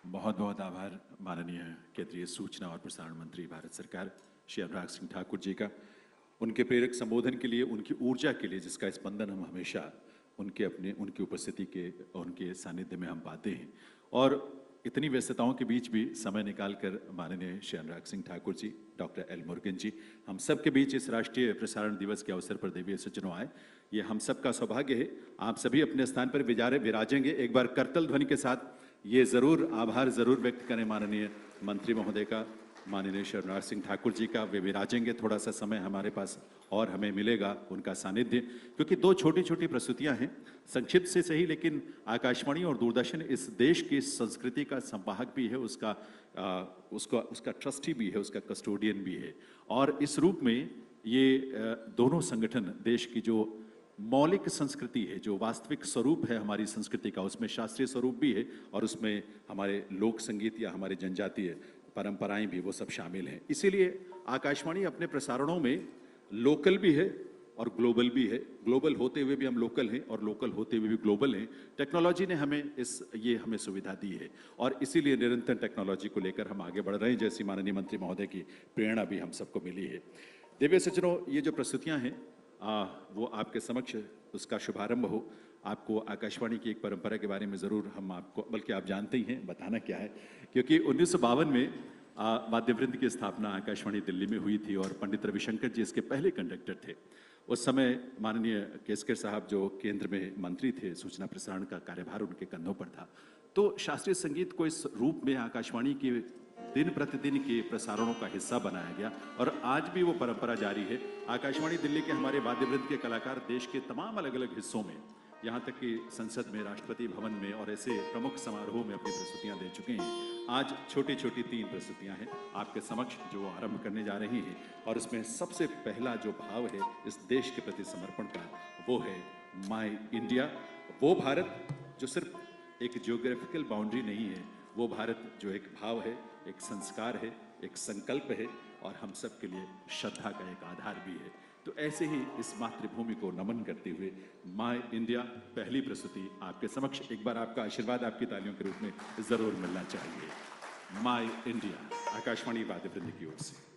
बहुत बहुत आभार माननीय केंद्रीय सूचना और प्रसारण मंत्री भारत सरकार श्री अनुराग सिंह ठाकुर जी का, उनके प्रेरक संबोधन के लिए, उनकी ऊर्जा के लिए जिसका स्पंदन हम हमेशा उनकी उपस्थिति के, उनके सानिध्य में हम पाते हैं। और इतनी व्यस्तताओं के बीच भी समय निकालकर माननीय श्री अनुराग सिंह ठाकुर जी, डॉक्टर एल मुरुगन जी, हम सब के बीच इस राष्ट्रीय प्रसारण दिवस के अवसर पर दिव्य सज्जनों आए, ये हम सब का सौभाग्य है। आप सभी अपने स्थान पर विराजेंगे। एक बार करतल ध्वनि के साथ ये जरूर आभार जरूर व्यक्त करें माननीय मंत्री महोदय का, माननीय श्री अनुराग सिंह ठाकुर जी का। वे विराजेंगे, थोड़ा सा समय हमारे पास और हमें मिलेगा उनका सानिध्य, क्योंकि दो छोटी छोटी प्रस्तुतियां हैं, संक्षिप्त से सही, लेकिन आकाशवाणी और दूरदर्शन इस देश की संस्कृति का संवाहक भी है, उसका ट्रस्टी भी है, उसका कस्टोडियन भी है। और इस रूप में ये दोनों संगठन देश की जो मौलिक संस्कृति है, जो वास्तविक स्वरूप है हमारी संस्कृति का, उसमें शास्त्रीय स्वरूप भी है और उसमें हमारे लोक संगीत या हमारे जनजातीय परंपराएं भी, वो सब शामिल हैं। इसीलिए आकाशवाणी अपने प्रसारणों में लोकल भी है और ग्लोबल भी है। ग्लोबल होते हुए भी हम लोकल हैं और लोकल होते हुए भी ग्लोबल हैं। टेक्नोलॉजी ने हमें सुविधा दी है और इसीलिए निरंतर टेक्नोलॉजी को लेकर हम आगे बढ़ रहे हैं, जैसी माननीय मंत्री महोदय की प्रेरणा भी हम सबको मिली है। दिव्य सज्जनों, ये जो प्रस्तुतियां हैं वो आपके समक्ष उसका शुभारंभ हो। आपको आकाशवाणी की एक परंपरा के बारे में ज़रूर हम आपको, बल्कि आप जानते ही हैं, बताना क्या है, क्योंकि 1952 में वाद्यवृंद की स्थापना आकाशवाणी दिल्ली में हुई थी और पंडित रविशंकर जी इसके पहले कंडक्टर थे। उस समय माननीय केसकर साहब जो केंद्र में मंत्री थे, सूचना प्रसारण का कार्यभार उनके कंधों पर था। तो शास्त्रीय संगीत को इस रूप में आकाशवाणी के दिन प्रतिदिन के प्रसारणों का हिस्सा बनाया गया और आज भी वो परंपरा जारी है। आकाशवाणी दिल्ली के हमारे वाद्यवृंद के कलाकार देश के तमाम अलग अलग हिस्सों में, यहाँ तक कि संसद में, राष्ट्रपति भवन में और ऐसे प्रमुख समारोहों में अपनी प्रस्तुतियां दे चुके हैं। आज छोटी छोटी 3 प्रस्तुतियां हैं आपके समक्ष जो आरंभ करने जा रही हैं, और इसमें सबसे पहला जो भाव है इस देश के प्रति समर्पण का, वो है माय इंडिया। वो भारत जो सिर्फ एक जियोग्राफिकल बाउंड्री नहीं है, वो भारत जो एक भाव है, एक संस्कार है, एक संकल्प है और हम सब के लिए श्रद्धा का एक आधार भी है। तो ऐसे ही इस मातृभूमि को नमन करते हुए माय इंडिया पहली प्रस्तुति आपके समक्ष, एक बार आपका आशीर्वाद आपकी तालियों के रूप में जरूर मिलना चाहिए। माय इंडिया आकाशवाणी वाद्यवृंद की ओर से।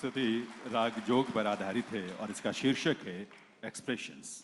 प्रस्तुति राग जोग पर आधारित है और इसका शीर्षक है एक्सप्रेशंस।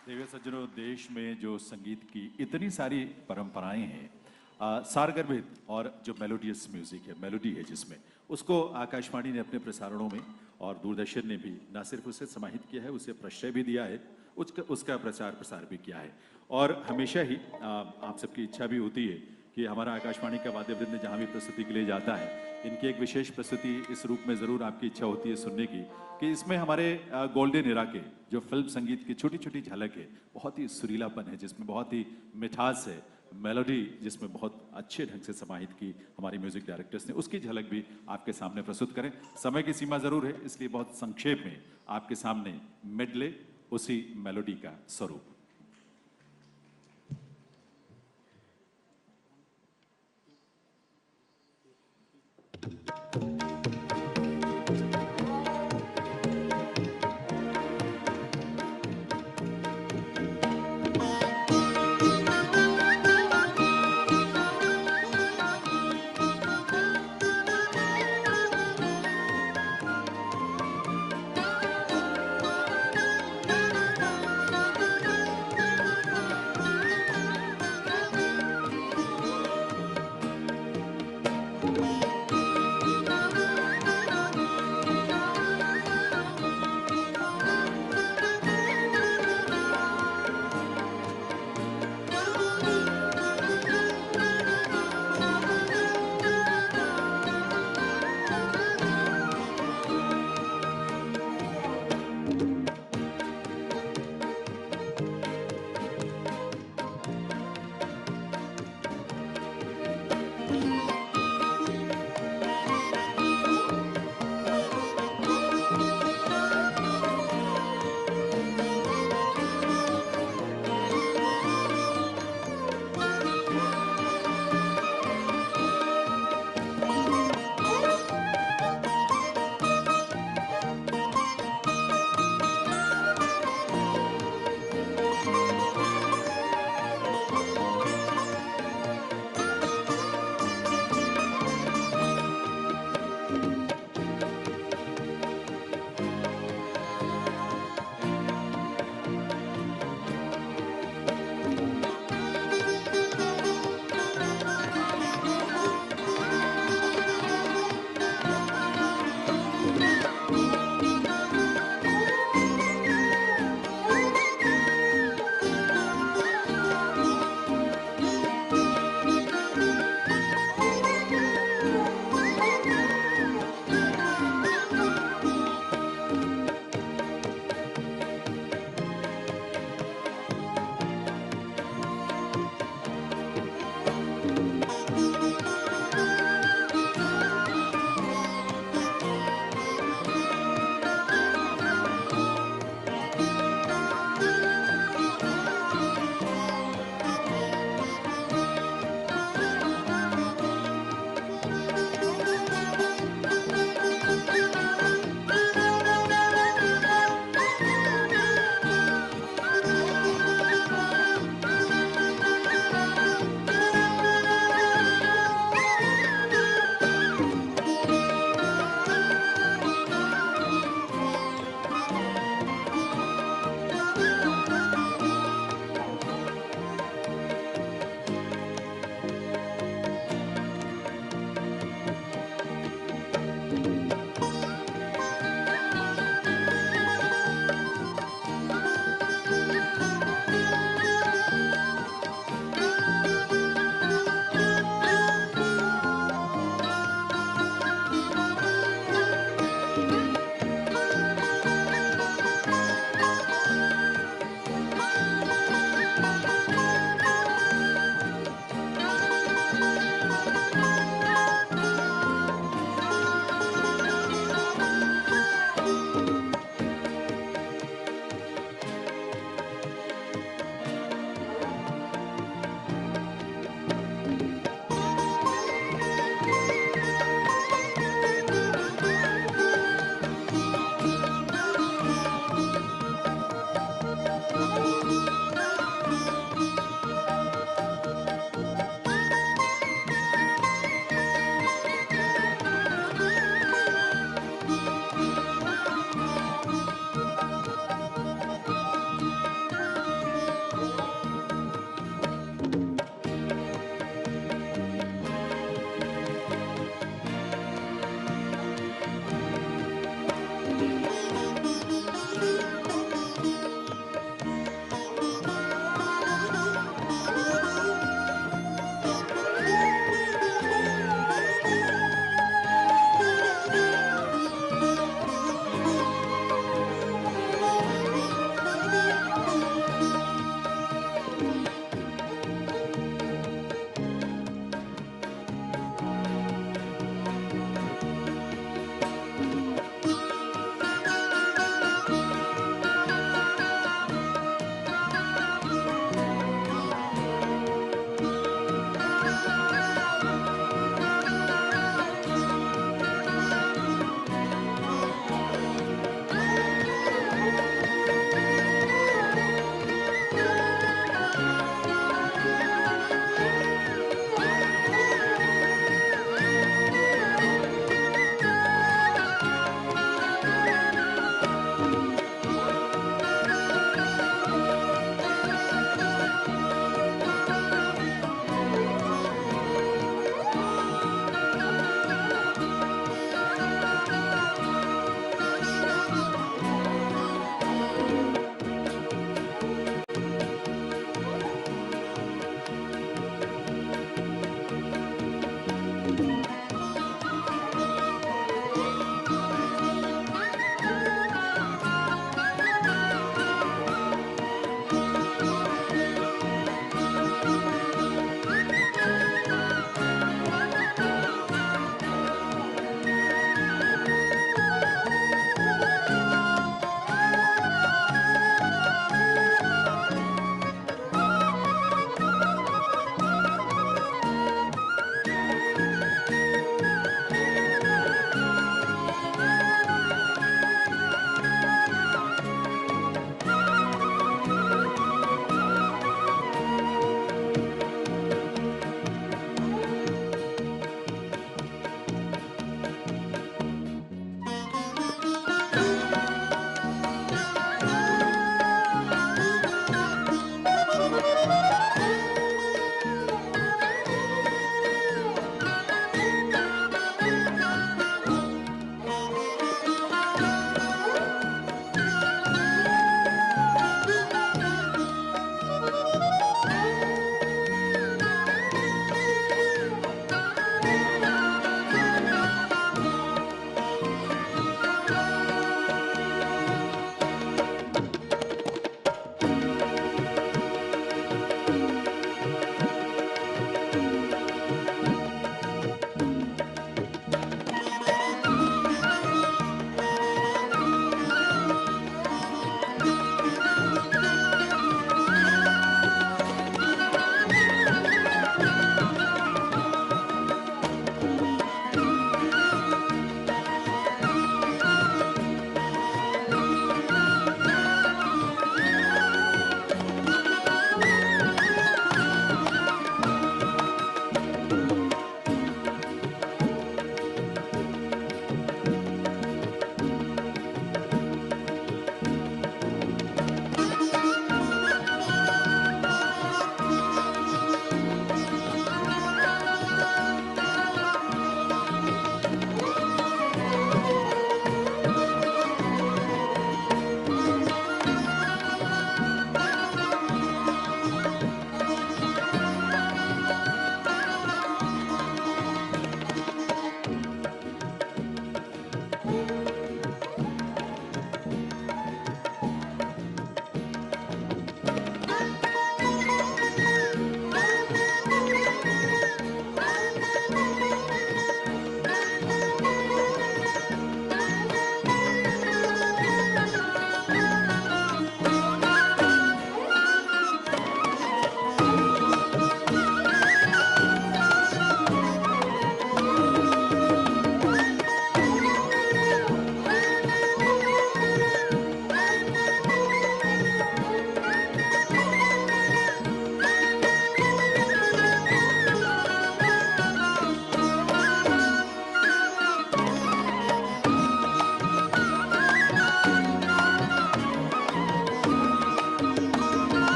दिव्य सज्जनों, देश में जो संगीत की इतनी सारी परंपराएं हैं, सारगर्भित और जो मेलोडियस म्यूजिक है, मेलोडी है जिसमें, उसको आकाशवाणी ने अपने प्रसारणों में और दूरदर्शन ने भी न सिर्फ उसे समाहित किया है, उसे प्रश्रय भी दिया है, उसका उसका प्रचार प्रसार भी किया है। और हमेशा ही आप सबकी इच्छा भी होती है कि हमारा आकाशवाणी का वाद्य वृंद जहाँ भी प्रस्तुति के लिए जाता है, इनकी एक विशेष प्रस्तुति इस रूप में ज़रूर आपकी इच्छा होती है सुनने की, कि इसमें हमारे गोल्डन एरा के जो फिल्म संगीत की छोटी छोटी झलक है, बहुत ही सुरीलापन है जिसमें, बहुत ही मिठास है, मेलोडी जिसमें बहुत अच्छे ढंग से समाहित की हमारे म्यूजिक डायरेक्टर्स ने, उसकी झलक भी आपके सामने प्रस्तुत करें। समय की सीमा ज़रूर है, इसलिए बहुत संक्षेप में आपके सामने मेडले उसी मेलोडी का स्वरूप।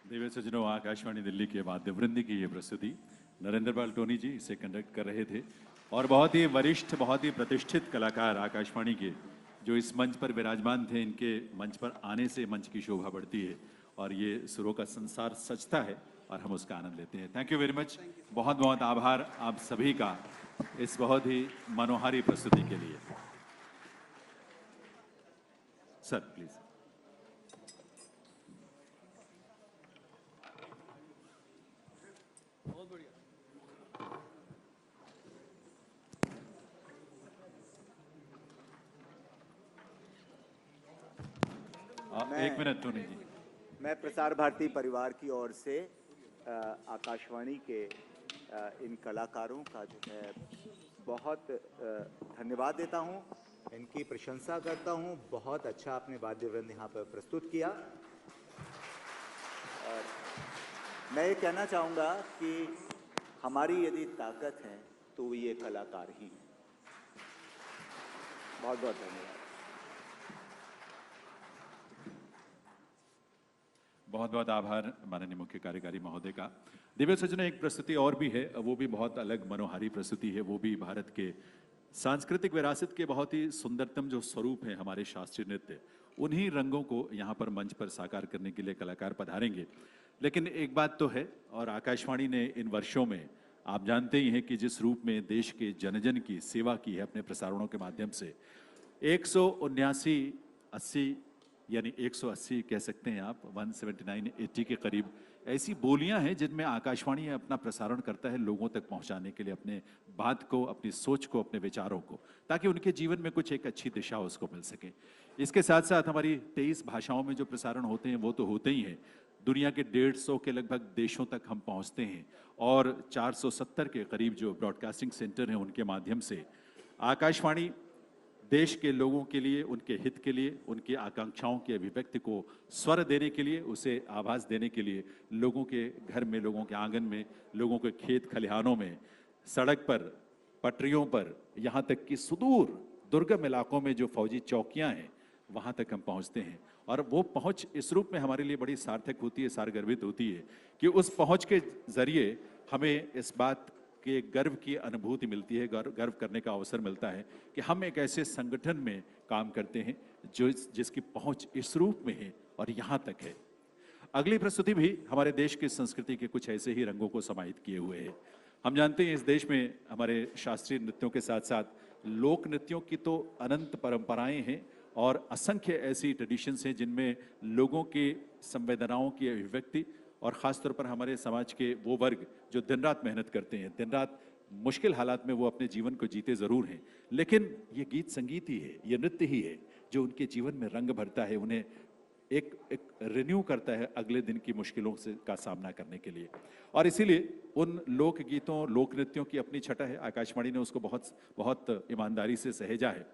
दिव्य सज्जनों, आकाशवाणी दिल्ली के वाद्य वृंद की ये प्रस्तुति नरेंद्र पाल टोनी जी इसे कंडक्ट कर रहे थे और बहुत ही वरिष्ठ, बहुत ही प्रतिष्ठित कलाकार आकाशवाणी के जो इस मंच पर विराजमान थे, इनके मंच पर आने से मंच की शोभा बढ़ती है और ये सुरों का संसार सजता है और हम उसका आनंद लेते हैं। Thank you very much. बहुत बहुत आभार आप सभी का इस बहुत ही मनोहारी प्रस्तुति के लिए। Sir please. एक मिनट टोनी जी। मैं प्रसार भारती परिवार की ओर से आकाशवाणी के इन कलाकारों का जो है बहुत धन्यवाद देता हूं, इनकी प्रशंसा करता हूं। बहुत अच्छा आपने वाद्य वृंद यहाँ पर प्रस्तुत किया और मैं ये कहना चाहूँगा कि हमारी यदि ताकत है तो ये कलाकार ही हैं। बहुत बहुत धन्यवाद। बहुत बहुत आभार माननीय मुख्य कार्यकारी महोदय का। दिव्य सज्जनों, एक प्रस्तुति और भी है, वो भी बहुत अलग मनोहारी प्रस्तुति है। वो भी भारत के सांस्कृतिक विरासत के बहुत ही सुंदरतम जो स्वरूप है हमारे शास्त्रीय नृत्य, उन्हीं रंगों को यहाँ पर मंच पर साकार करने के लिए कलाकार पधारेंगे। लेकिन एक बात तो है, और आकाशवाणी ने इन वर्षों में आप जानते ही हैं कि जिस रूप में देश के जन जन की सेवा की है अपने प्रसारणों के माध्यम से, 179-80 यानी 180 कह सकते हैं आप, 179-80 के करीब ऐसी बोलियां हैं जिनमें आकाशवाणी अपना प्रसारण करता है लोगों तक पहुंचाने के लिए अपने बात को, अपनी सोच को, अपने विचारों को, ताकि उनके जीवन में कुछ एक अच्छी दिशा उसको मिल सके। इसके साथ साथ हमारी 23 भाषाओं में जो प्रसारण होते हैं वो तो होते ही हैं। दुनिया के 150 के लगभग देशों तक हम पहुंचते हैं और 470 के करीब जो ब्रॉडकास्टिंग सेंटर हैं उनके माध्यम से आकाशवाणी देश के लोगों के लिए, उनके हित के लिए, उनकी आकांक्षाओं की अभिव्यक्ति को स्वर देने के लिए, उसे आवाज़ देने के लिए लोगों के घर में, लोगों के आंगन में, लोगों के खेत खलिहानों में, सड़क पर, पटरियों पर, यहाँ तक कि सुदूर दुर्गम इलाकों में जो फौजी चौकियाँ हैं वहाँ तक हम पहुँचते हैं। और वो पहुँच इस रूप में हमारे लिए बड़ी सार्थक होती है, सारगर्भित होती है कि उस पहुँच के जरिए हमें इस बात के गर्व की अनुभूति मिलती है, गर्व करने का अवसर मिलता है कि हम एक ऐसे संगठन में काम करते हैं जो जिसकी पहुंच इस रूप में है और यहाँ तक है। अगली प्रस्तुति भी हमारे देश की संस्कृति के कुछ ऐसे ही रंगों को समाहित किए हुए है। हम जानते हैं इस देश में हमारे शास्त्रीय नृत्यों के साथ साथ लोक नृत्यों की तो अनंत परंपराएं हैं और असंख्य ऐसी ट्रेडिशंस हैं जिनमें लोगों की संवेदनाओं की अभिव्यक्ति और ख़ासतौर पर हमारे समाज के वो वर्ग जो दिन रात मेहनत करते हैं, दिन रात मुश्किल हालात में वो अपने जीवन को जीते ज़रूर हैं, लेकिन ये गीत संगीत ही है, ये नृत्य ही है जो उनके जीवन में रंग भरता है, उन्हें एक रिन्यू करता है अगले दिन की मुश्किलों से का सामना करने के लिए। और इसीलिए उन लोक गीतों, लोक नृत्यों की अपनी छटा है। आकाशवाणी ने उसको बहुत बहुत ईमानदारी से सहेजा है।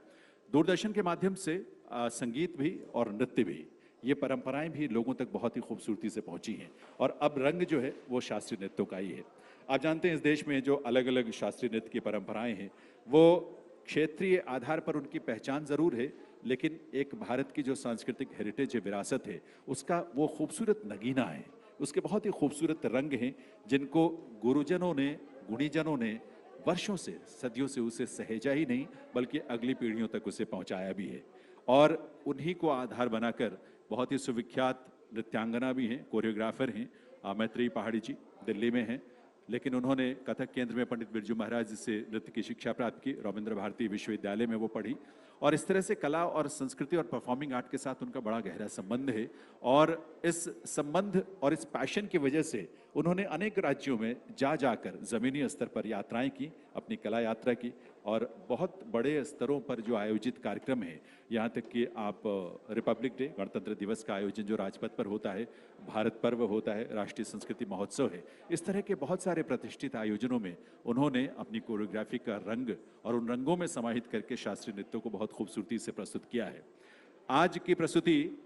दूरदर्शन के माध्यम से संगीत भी और नृत्य भी, ये परंपराएं भी लोगों तक बहुत ही खूबसूरती से पहुंची हैं और अब रंग जो है वो शास्त्रीय नृत्यों का ही है। आप जानते हैं इस देश में जो अलग अलग शास्त्रीय नृत्य की परंपराएं हैं वो क्षेत्रीय आधार पर उनकी पहचान ज़रूर है, लेकिन एक भारत की जो सांस्कृतिक हेरिटेज विरासत है उसका वो खूबसूरत नगीना है, उसके बहुत ही खूबसूरत रंग हैं जिनको गुरुजनों ने, गुणीजनों ने वर्षों से, सदियों से उसे सहेजा ही नहीं बल्कि अगली पीढ़ियों तक उसे पहुंचाया भी है। और उन्हीं को आधार बनाकर बहुत ही सुविख्यात नृत्यांगना भी हैं, कोरियोग्राफर हैं। मैत्रेयी पहाड़ी जी दिल्ली में हैं, लेकिन उन्होंने कथक केंद्र में पंडित बिरजू महाराज से नृत्य की शिक्षा प्राप्त की, रविंद्र भारती विश्वविद्यालय में वो पढ़ी और इस तरह से कला और संस्कृति और परफॉर्मिंग आर्ट के साथ उनका बड़ा गहरा संबंध है। और इस संबंध और इस पैशन की वजह से उन्होंने अनेक राज्यों में जाकर ज़मीनी स्तर पर यात्राएं की, अपनी कला यात्रा की और बहुत बड़े स्तरों पर जो आयोजित कार्यक्रम है, यहाँ तक कि आप रिपब्लिक डे, गणतंत्र दिवस का आयोजन जो राजपथ पर होता है, भारत पर्व होता है, राष्ट्रीय संस्कृति महोत्सव है, इस तरह के बहुत सारे प्रतिष्ठित आयोजनों में उन्होंने अपनी कोरियोग्राफी का रंग और उन रंगों में समाहित करके शास्त्रीय नृत्यों को बहुत खूबसूरती से प्रस्तुत किया है। आज की प्रस्तुति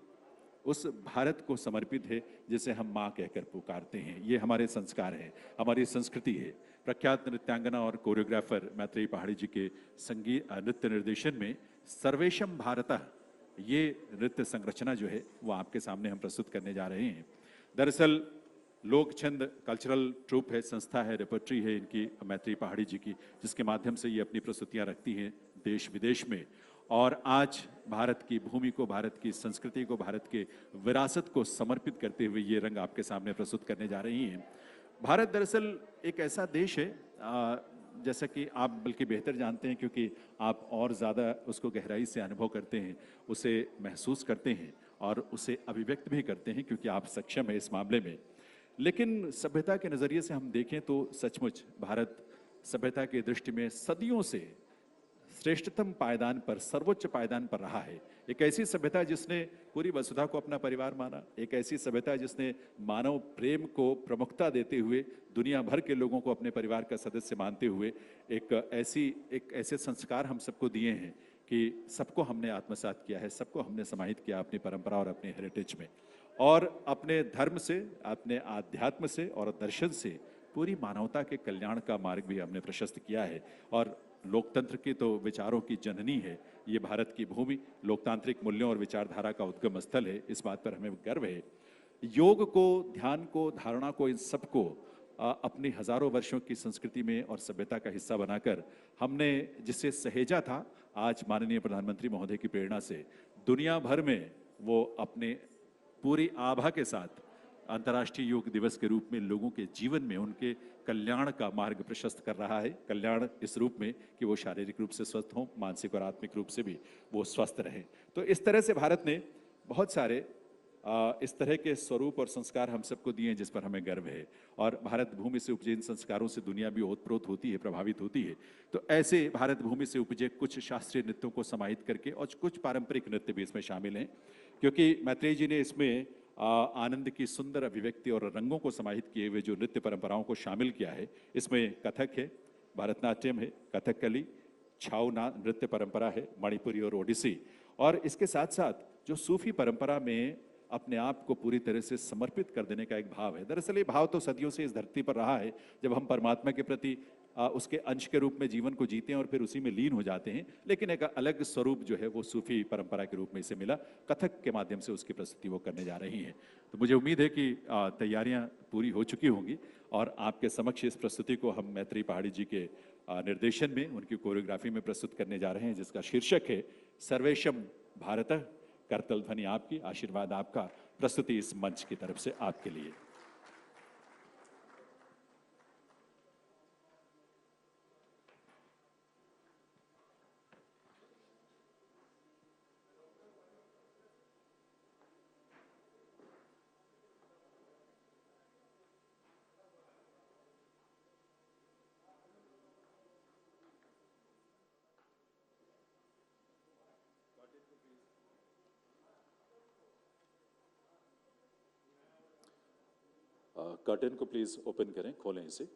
उस भारत को समर्पित है जिसे हम माँ कहकर पुकारते हैं। ये हमारे संस्कार हैं, हमारी संस्कृति है। प्रख्यात नृत्यांगना और कोरियोग्राफर मैत्रेयी पहाड़ी जी के संगीत नृत्य निर्देशन में सर्वेशम भारतः ये नृत्य संरचना जो है वो आपके सामने हम प्रस्तुत करने जा रहे हैं। दरअसल लोक छंद कल्चरल ट्रूप है, संस्था है, रेपर्टरी है इनकी मैत्री पहाड़ी जी की, जिसके माध्यम से ये अपनी प्रस्तुतियां रखती हैं देश विदेश में। और आज भारत की भूमि को, भारत की संस्कृति को, भारत के विरासत को समर्पित करते हुए ये रंग आपके सामने प्रस्तुत करने जा रही हैं। भारत दरअसल एक ऐसा देश है, जैसा कि आप बल्कि बेहतर जानते हैं क्योंकि आप और ज़्यादा उसको गहराई से अनुभव करते हैं, उसे महसूस करते हैं और उसे अभिव्यक्त भी करते हैं क्योंकि आप सक्षम हैं इस मामले में। लेकिन सभ्यता के नज़रिए से हम देखें तो सचमुच भारत सभ्यता की दृष्टि में सदियों से श्रेष्ठतम पायदान पर, सर्वोच्च पायदान पर रहा है। एक ऐसी सभ्यता जिसने पूरी वसुधा को अपना परिवार माना, एक ऐसी सभ्यता जिसने मानव प्रेम को प्रमुखता देते हुए दुनिया भर के लोगों को अपने परिवार का सदस्य मानते हुए एक ऐसे संस्कार हम सबको दिए हैं कि सबको हमने आत्मसात किया है, सबको हमने समाहित किया अपनी परंपरा और अपने हेरिटेज में, और अपने धर्म से, अपने आध्यात्म से और दर्शन से पूरी मानवता के कल्याण का मार्ग भी हमने प्रशस्त किया है। और लोकतंत्र की तो विचारों की जननी है ये भारत की भूमि, लोकतांत्रिक मूल्यों और विचारधारा का उद्गम स्थल है, इस बात पर हमें गर्व है। योग को, ध्यान को, धारणा को, इन सबको अपनी हजारों वर्षों की संस्कृति में और सभ्यता का हिस्सा बनाकर हमने जिसे सहेजा था, आज माननीय प्रधानमंत्री महोदय की प्रेरणा से दुनिया भर में वो अपने पूरी आभा के साथ अंतर्राष्ट्रीय योग दिवस के रूप में लोगों के जीवन में उनके कल्याण का मार्ग प्रशस्त कर रहा है। कल्याण इस रूप में कि वो शारीरिक रूप से स्वस्थ हों, मानसिक और आत्मिक रूप से भी वो स्वस्थ रहें। तो इस तरह से भारत ने बहुत सारे इस तरह के स्वरूप और संस्कार हम सबको दिए हैं जिस पर हमें गर्व है। और भारत भूमि से उपजे इन संस्कारों से दुनिया भी ओतप्रोत होती है, प्रभावित होती है। तो ऐसे भारत भूमि से उपजे कुछ शास्त्रीय नृत्यों को समाहित करके और कुछ पारंपरिक नृत्य भी इसमें शामिल हैं, क्योंकि मैत्रेयी जी ने इसमें आनंद की सुंदर अभिव्यक्ति और रंगों को समाहित किए हुए जो नृत्य परंपराओं को शामिल किया है। इसमें कथक है, भरतनाट्यम है, कथकली, छाऊ नृत्य परंपरा है, मणिपुरी और ओडिसी, और इसके साथ साथ जो सूफी परंपरा में अपने आप को पूरी तरह से समर्पित कर देने का एक भाव है। दरअसल ये भाव तो सदियों से इस धरती पर रहा है, जब हम परमात्मा के प्रति उसके अंश के रूप में जीवन को जीते हैं और फिर उसी में लीन हो जाते हैं, लेकिन एक अलग स्वरूप जो है वो सूफी परंपरा के रूप में इसे मिला। कथक के माध्यम से उसकी प्रस्तुति वो करने जा रही हैं। तो मुझे उम्मीद है कि तैयारियां पूरी हो चुकी होंगी और आपके समक्ष इस प्रस्तुति को हम मैत्रेयी पहाड़ी जी के निर्देशन में, उनकी कोरियोग्राफी में प्रस्तुत करने जा रहे हैं, जिसका शीर्षक है सर्वेशम भारतः। करतल ध्वनि आपकी, आशीर्वाद आपका, प्रस्तुति इस मंच की तरफ से आपके लिए। कर्टन को प्लीज ओपन करें, खोलें इसे।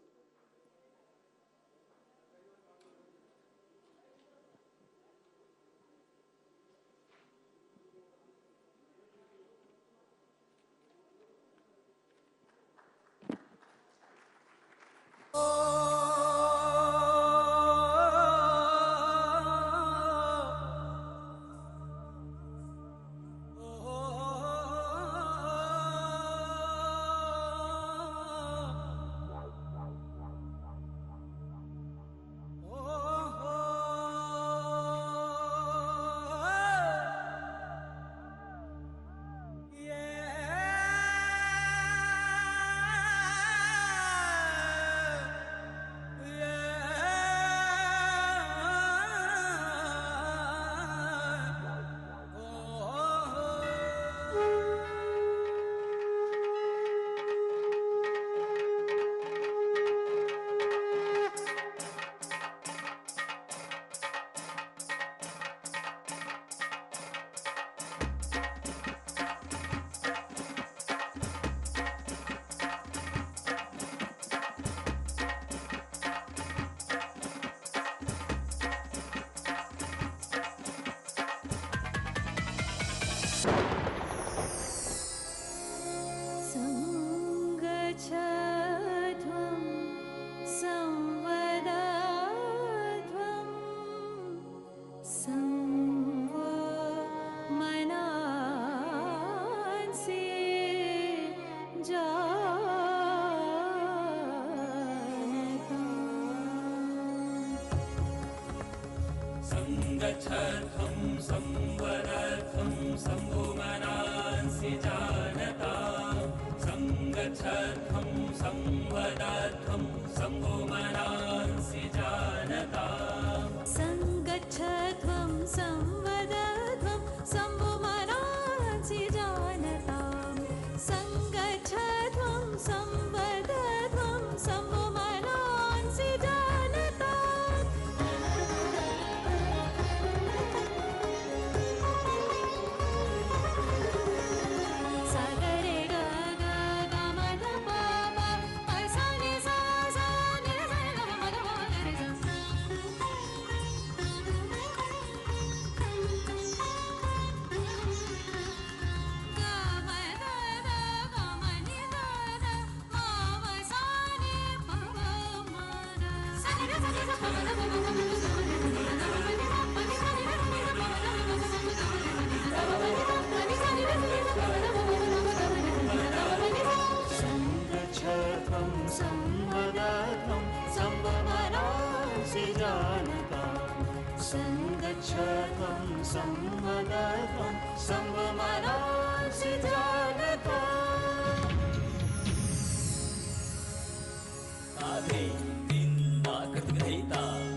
सङ्गच्छध्वं संवदध्वं शम्भुमनांसि जानता सङ्गच्छध्वं संवदध्वं शम्भुमनांसि जानता सङ्गच्छध्वं संवदध्वं शम्भुमनांसि जानता सङ्गच्छध्वं संवदध्वं शम्भुमनांसि जानता सागरे ग ग ग म ध प प प सा नि सा सा नि ध सा ग म ग म ग रे सा ग म ध ध ग म नि ध ध म व सा नि प व म ध सा नि ध सा नि ध प म ध प म ध म ध सा नि ध प म ध प नि ध प नि सा नि ध नि ध प म ध प म ध प नि ध प नि ध प नि सा नि ध नि ध प म ध प म ध प म ध प नि ध सङ्गच्छध्वं संवदध्वं शम्भुमनांसि जानता सङ्गच्छध्वं संवदध्वं शम्भुमनांसि जानता आधे दिन कृतग्रहीता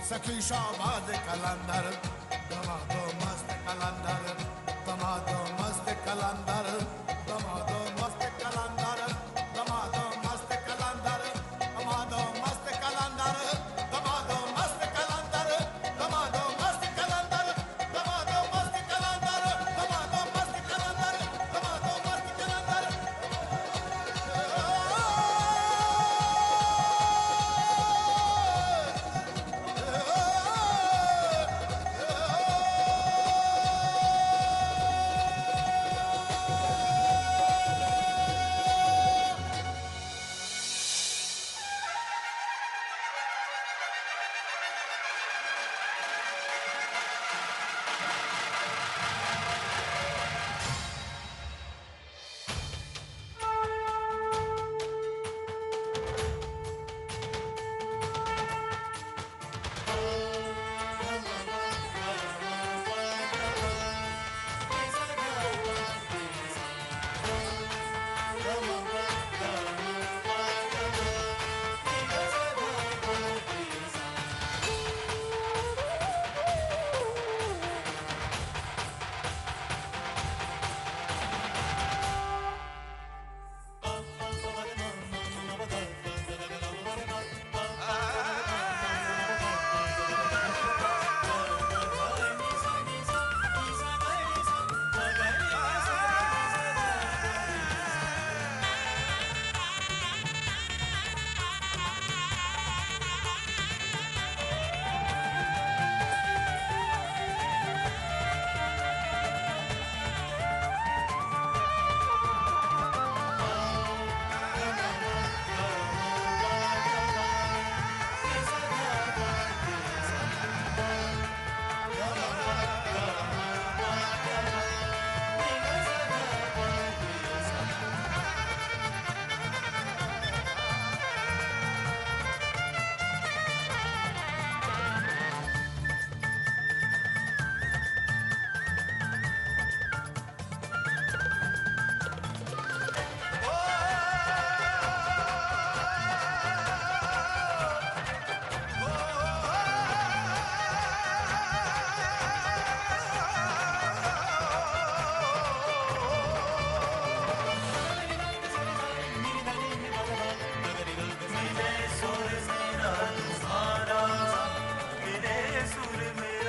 सखी शाबाद कलंदर दमादो मस्त कलंदर दमादो मस्त कलंदर दमादो मस्त कलंदर दमादो मस्त कलंदर दमादो मस्त कलंदर दमादो मस्त कलंदर दमादो मस्त कलंदर दमादो मस्त कलंदर दमादो मस्त कलंदर दमादो मस्त कलंदर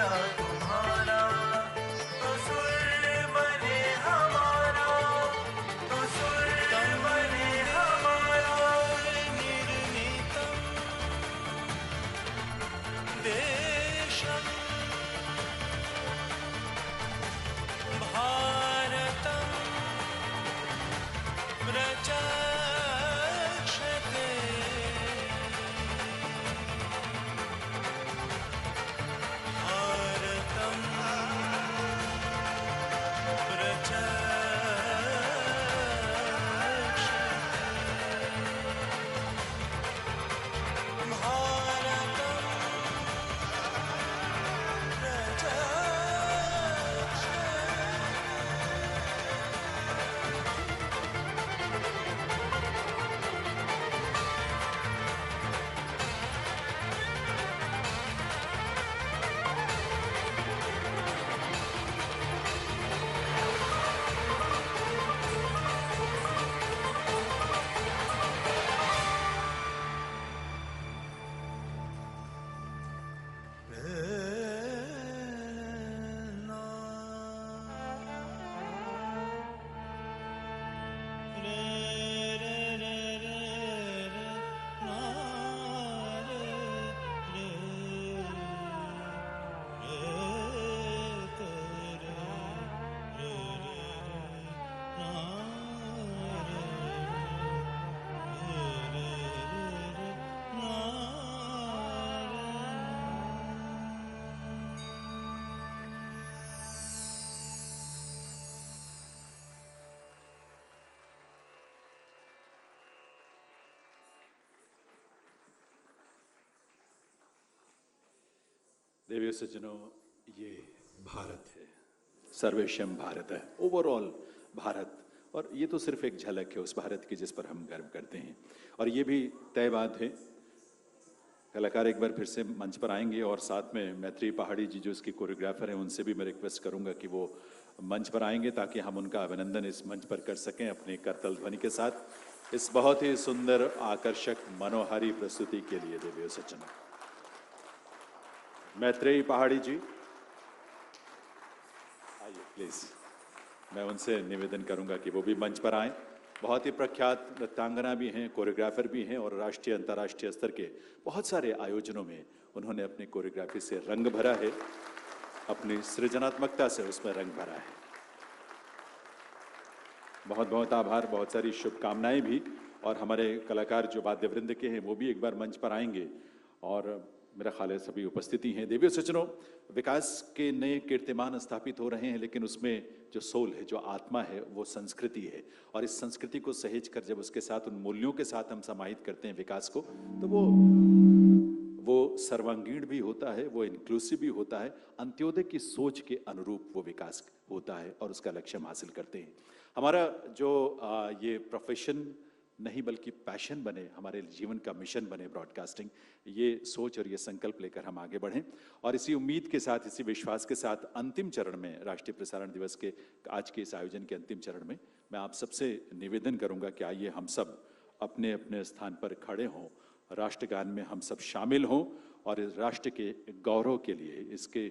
मेरा तुम्हारा, तो सुर बने हमारा, तो सुर बने हमारा। निर्णीतम देशम भारतम प्रचक्षते। भारतम प्रचक्षते। भारतम देवियों सज्जनों, ये भारत है, सर्वेशम भारत है, ओवरऑल भारत। और ये तो सिर्फ एक झलक है उस भारत की जिस पर हम गर्व करते हैं। और ये भी तय बात है, कलाकार एक बार फिर से मंच पर आएंगे और साथ में मैत्री पहाड़ी जी जो इसकी कोरियोग्राफर हैं उनसे भी मैं रिक्वेस्ट करूंगा कि वो मंच पर आएंगे ताकि हम उनका अभिनंदन इस मंच पर कर सकें अपने करतल ध्वनि के साथ इस बहुत ही सुंदर, आकर्षक, मनोहारी प्रस्तुति के लिए। देवियों सज्जनों, मैत्रेयी पहाड़ी जी आइए प्लीज। मैं उनसे निवेदन करूंगा कि वो भी मंच पर आएं। बहुत ही प्रख्यात नृत्यांगना भी हैं, कोरियोग्राफर भी हैं और राष्ट्रीय अंतर्राष्ट्रीय स्तर के बहुत सारे आयोजनों में उन्होंने अपनी कोरियोग्राफी से रंग भरा है, अपनी सृजनात्मकता से उसमें रंग भरा है। बहुत बहुत आभार, बहुत सारी शुभकामनाएं भी। और हमारे कलाकार जो वाद्यवृंद के हैं वो भी एक बार मंच पर आएंगे और मेरा ख्याल है सभी उपस्थिति हैं। देवियों सज्जनों, विकास के नए कीर्तिमान स्थापित हो रहे हैं, लेकिन उसमें जो सोल है, जो आत्मा है, वो संस्कृति है। और इस संस्कृति को सहेज कर जब उसके साथ, उन मूल्यों के साथ हम समाहित करते हैं विकास को, तो वो सर्वांगीण भी होता है, वो इंक्लूसिव भी होता है, अंत्योदय की सोच के अनुरूप वो विकास होता है और उसका लक्ष्य हम हासिल करते हैं। हमारा जो ये प्रोफेशन नहीं बल्कि पैशन बने, हमारे जीवन का मिशन बने ब्रॉडकास्टिंग, ये सोच और ये संकल्प लेकर हम आगे बढ़ें। और इसी उम्मीद के साथ, इसी विश्वास के साथ अंतिम चरण में, राष्ट्रीय प्रसारण दिवस के आज के इस आयोजन के अंतिम चरण में मैं आप सबसे निवेदन करूंगा कि आइए हम सब अपने अपने स्थान पर खड़े हों, राष्ट्रगान में हम सब शामिल हों और इस राष्ट्र के गौरव के लिए, इसके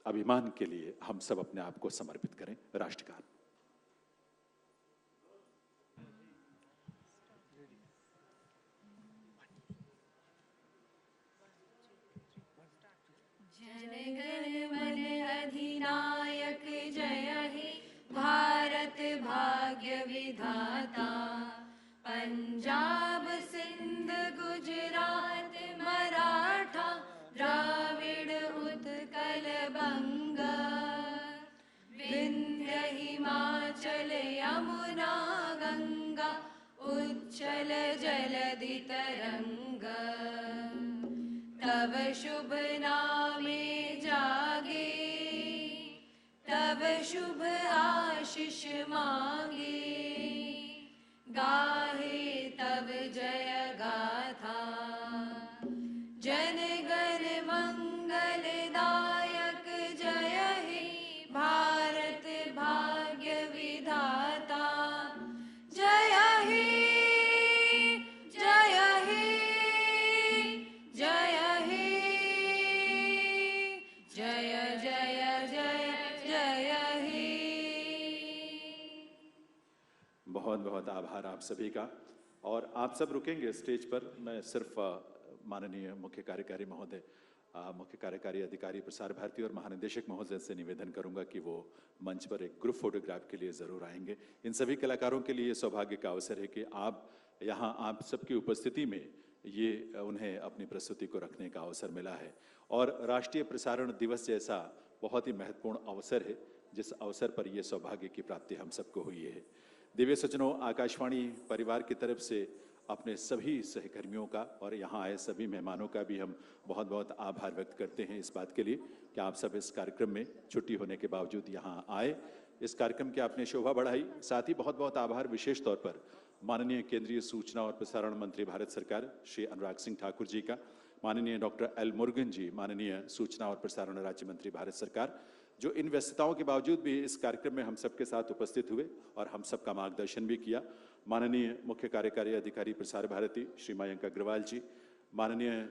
अभिमान के लिए हम सब अपने आप को समर्पित करें। राष्ट्रगान। जनगण मन अधिनायक जय हे भारत भाग्य विधाता। पंजाब सिंध गुजरात मराठा द्राविड़ उत्कल बंगा। विंध्य हिमाचल यमुना गंगा उच्चल जलधि तरंगा। तब शुभ नामे जागे, तब शुभ आशीष मांगे। गाहे तब जय गाथा, जन गण मंगलदायक जय हे भारत भाग्य विधाता। जय हे, जय हे, जय हे, बहुत बहुत आभार आप सभी का। और आप सब रुकेंगे स्टेज पर, मैं सिर्फ माननीय मुख्य कार्यकारी महोदय, मुख्य कार्यकारी अधिकारी प्रसार भारती और महानिदेशक महोदय से निवेदन करूंगा कि वो मंच पर एक ग्रुप फोटोग्राफ के लिए ज़रूर आएंगे। इन सभी कलाकारों के लिए सौभाग्य का अवसर है कि आप यहाँ आप सबकी उपस्थिति में ये उन्हें अपनी प्रस्तुति को रखने का अवसर मिला है। और राष्ट्रीय प्रसारण दिवस जैसा बहुत ही महत्वपूर्ण अवसर है, जिस अवसर पर यह सौभाग्य की प्राप्ति हम सबको हुई है। दिव्य सज्जनों, आकाशवाणी परिवार की तरफ से अपने सभी सहकर्मियों का और यहाँ आए सभी मेहमानों का भी हम बहुत बहुत आभार व्यक्त करते हैं इस बात के लिए कि आप सब इस कार्यक्रम में छुट्टी होने के बावजूद यहाँ आए, इस कार्यक्रम की आपने शोभा बढ़ाई। साथ ही बहुत बहुत आभार विशेष तौर पर माननीय केंद्रीय सूचना और प्रसारण मंत्री भारत सरकार श्री अनुराग सिंह ठाकुर जी का, माननीय डॉक्टर एल मुरुगन जी, माननीय सूचना और प्रसारण राज्य मंत्री भारत सरकार, जो इन व्यस्तताओं के बावजूद भी इस कार्यक्रम में हम सबके साथ उपस्थित हुए और हम सबका मार्गदर्शन भी किया। माननीय मुख्य कार्यकारी अधिकारी प्रसार भारती श्री मयंक अग्रवाल जी, माननीय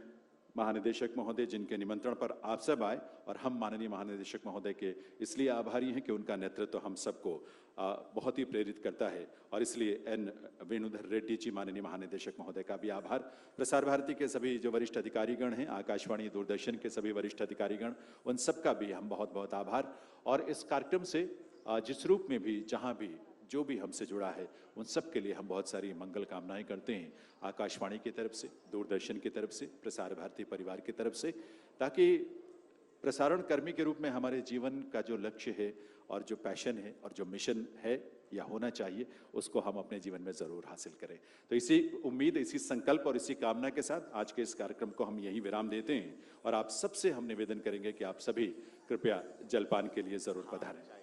महानिदेशक महोदय जिनके निमंत्रण पर आप सब आए, और हम माननीय महानिदेशक महोदय के इसलिए आभारी हैं कि उनका नेतृत्व हम सबको बहुत ही प्रेरित करता है, और इसलिए एन वेणुधर रेड्डी जी माननीय महानिदेशक महोदय का भी आभार। प्रसार भारती के सभी जो वरिष्ठ अधिकारीगण हैं, आकाशवाणी दूरदर्शन के सभी वरिष्ठ अधिकारीगण, उन सबका भी हम बहुत बहुत आभार। और इस कार्यक्रम से जिस रूप में भी, जहाँ भी, जो भी हमसे जुड़ा है, उन सब के लिए हम बहुत सारी मंगल कामनाएं करते हैं, आकाशवाणी की तरफ से, दूरदर्शन की तरफ से, प्रसार भारती परिवार की तरफ से, ताकि प्रसारण कर्मी के रूप में हमारे जीवन का जो लक्ष्य है और जो पैशन है और जो मिशन है या होना चाहिए, उसको हम अपने जीवन में जरूर हासिल करें। तो इसी उम्मीद, इसी संकल्प और इसी कामना के साथ आज के इस कार्यक्रम को हम यहीं विराम देते हैं, और आप सबसे हम निवेदन करेंगे कि आप सभी कृपया जलपान के लिए जरूर पधारें।